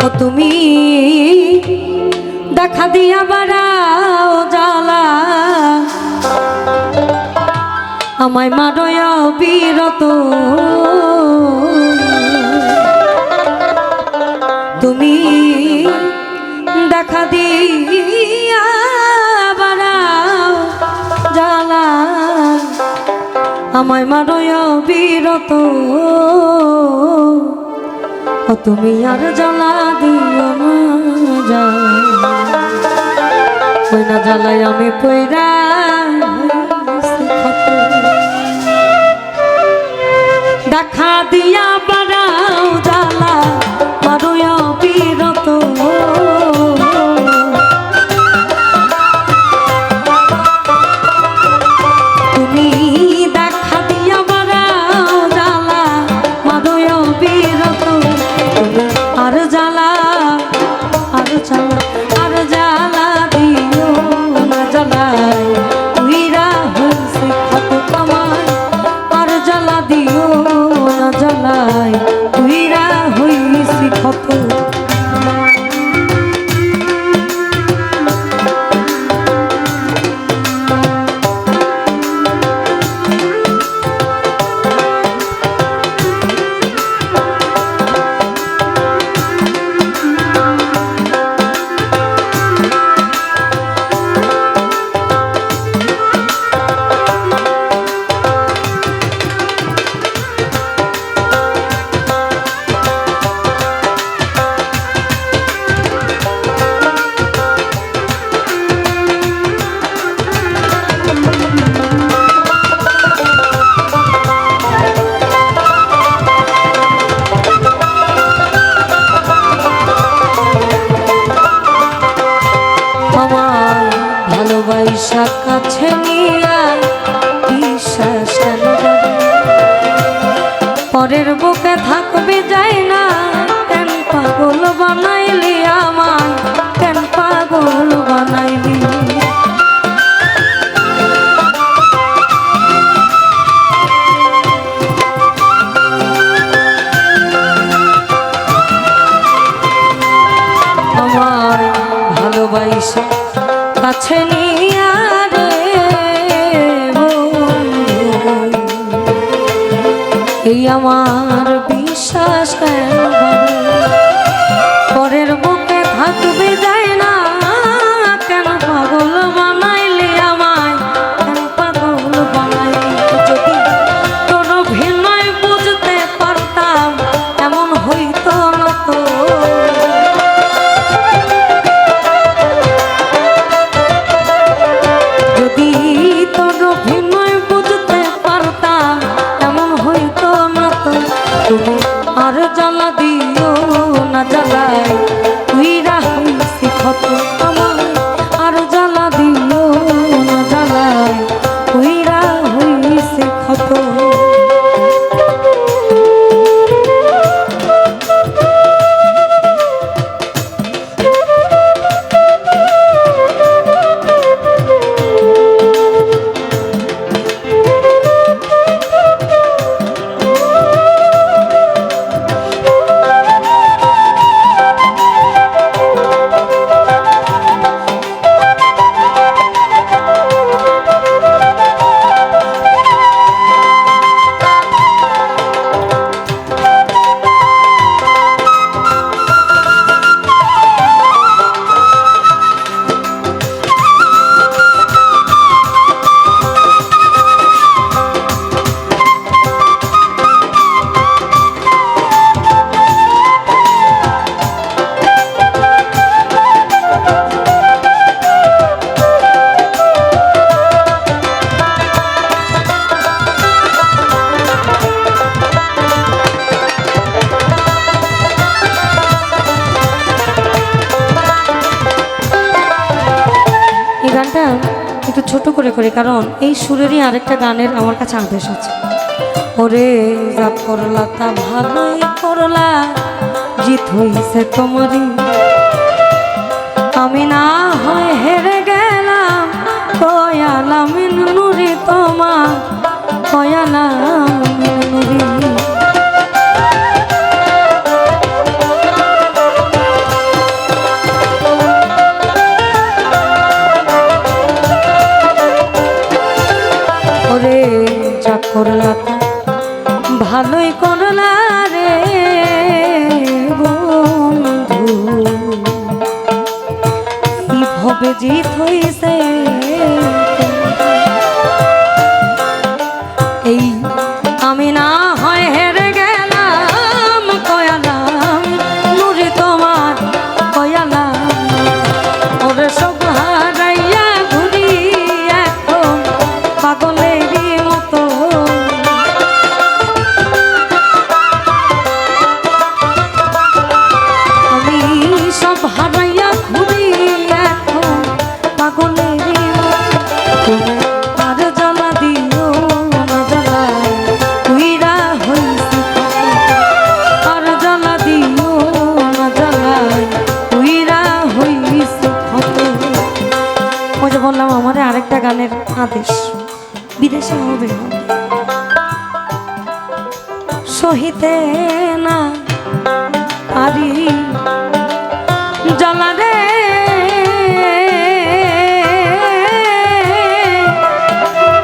ও তুমি দেখা দিয়া বাড়াও জ্বালা আমায় মারয়া বিরত তুমি দেখা দিয়া বাড়াও জ্বালা আমায় মারয়া বিরত ও তুমি আর জ্বালা দিও না ওই না জ্বালায় আমি পয়রা দেখা দিয়া বাড়াও জ্বালা মারয়া বিরত তুমি দেখা দিয়া বাড়াও জ্বালা মারয়া বিরত আর জ্বালা আর জ্বালা আর জ্বালা দিও না জ্বালায় তুইরা হইছে কত কামাই আর জ্বালা দিও না জ্বালায় তুইরা হইছে কত ভালোবাসা কাছে নিয়া বিশ্বাস কেন পরের বুকে থাকবে যাই না কেন পাগল বানাইলি আমায় কেন পাগল বানাইলি আমার ভালোবাসা কাছে নিয়া রে এই আমার বিশ্বাস কেন পরের বুকে থাকবে যায় না কেন পাগল বানাইলি আমায় কেন পাগল বানাইলি যদি তোর ভিন্নয় বুঝতে পারতাম এমন হইতো না তো যদি তোর ভিন্নয় বুঝতে পারতাম এমন হইতো না তো তুমি আর জ্বালা দিও না জ্বালায় তুইরা হইছি ক্ষত আমায় আর জ্বালা দিও না জ্বালায় তুইরা হইছি ক্ষত গানটা একটু ছোট করে করি কারণ এই সুরেরই আরেকটা গানের আমার কাছে আদেশ আছে ওরে যা করলা তা ভালোই করলা জিত হইছে তোমারই আমি না হয় হেরে গেলাম কয়ালাম নুরি তোমার কয়ালাম নুরি জিত হইছে এই আমি না হয় হেরে গেলাম কয়ালাম নুরি তোমার কয়ালাম ওরে সব হারাইয়া ঘুরি এখন পাগলেরই মতো আমি সব হারাইয়া ঘুরি এখন পাগলেরই মতো আর জ্বালা দিও না জ্বালায় তুইরা হইছি আর জ্বালা দিও না জ্বালায় তুইরা হইছি কত ওই যে বললাম আমার আরেকটা গানের আদেশ বিদেশে হবে সহিতে না পারি জ্বালা রে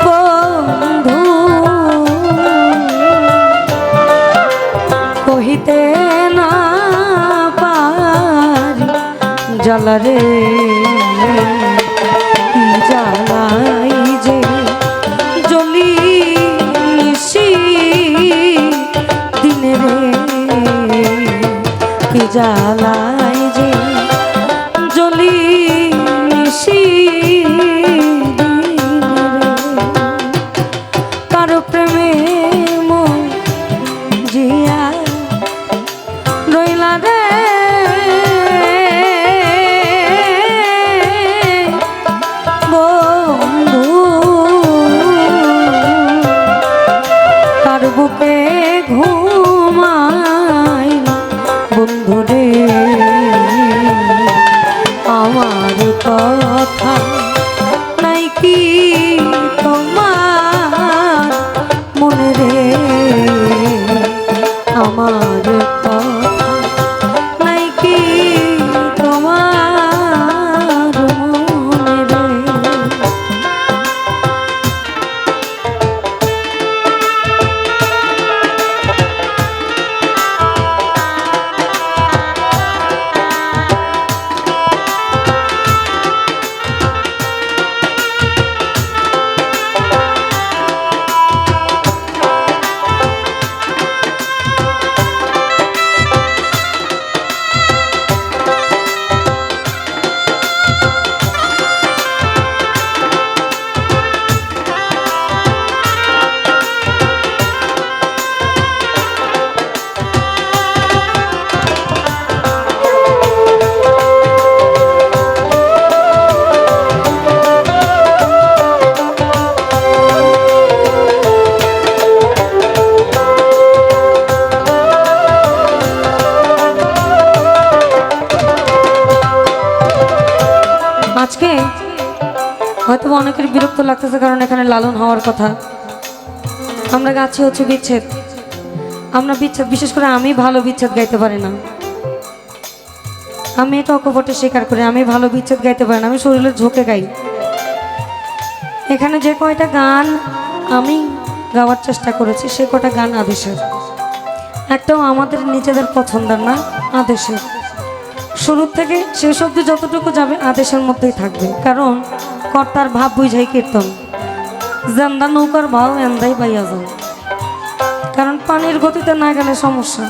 বন্ধু কহিতে না পারি জ্বালা রে কি জ্বালাই যে জ্বলি নিশি দিনে রে কি জ্বালাই যে জ্বলি নিশি দিনে রে কারো প্রেমে মন জিয়া রইলা রে বন্ধু কার বুকে ঘুমাই বন্ধু রে আমার কথা নাই কি তোমার মনে রে আমার কথা নাই কি তোমার মনে রে আজকে হয়তো অনেকের বিরক্ত লাগতেছে কারণ এখানে লালন হওয়ার কথা আমরা গাছি হচ্ছে বিচ্ছেদ আমরা বিচ্ছেদ বিশেষ করে আমি ভালো বিচ্ছেদ গাইতে পারি না আমি এটা অকপটে স্বীকার করি আমি ভালো বিচ্ছেদ গাইতে পারি না আমি শরীরের ঝোঁকে গাই এখানে যে কয়টা গান আমি গাওয়ার চেষ্টা করেছি সে কয়টা গান আদেশের একটাও আমাদের নিজেদের পছন্দের না আদেশের শুরু থেকে শেষ অবধি যতটুকু যাবে আদেশের মধ্যেই থাকবে কারণ কর্তার ভাব বুঝাই কীর্তন জান্দা নৌকার ভাও এন্দাই পাইয়া যাও কারণ পানির গতিতে না গেলে সমস্যা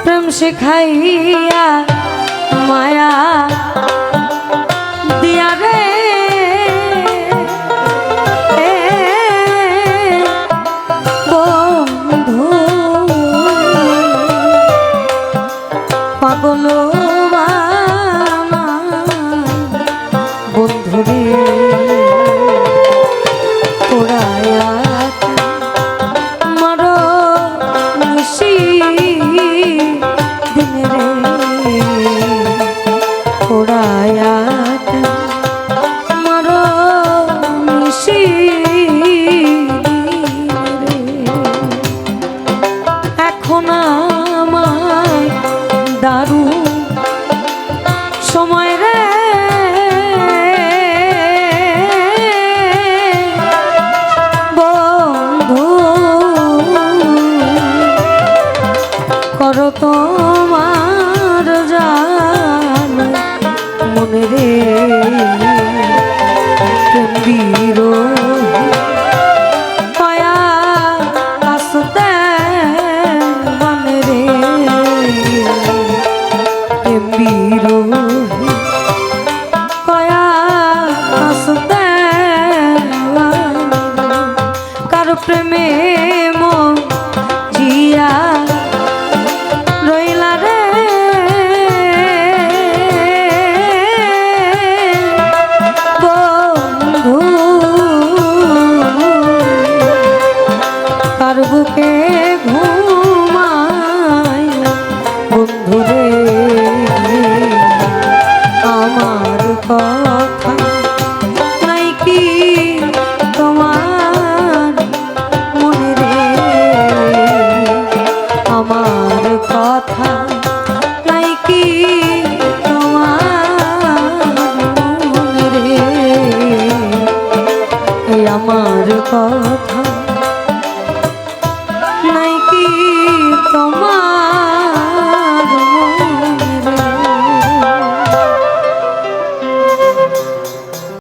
প্রেম শিখাইয়া মায়া দিয়া রে বন্ধু পাগল বন্ধুরে ওরায়া মার নিশি দিনে রে ওরায়া মার নিশি এখন আমার দারুণ সময় রে বন্ধু করো তোমার জান মন মনে রে প্রেম মায়া আসতে মনে রে প্রেম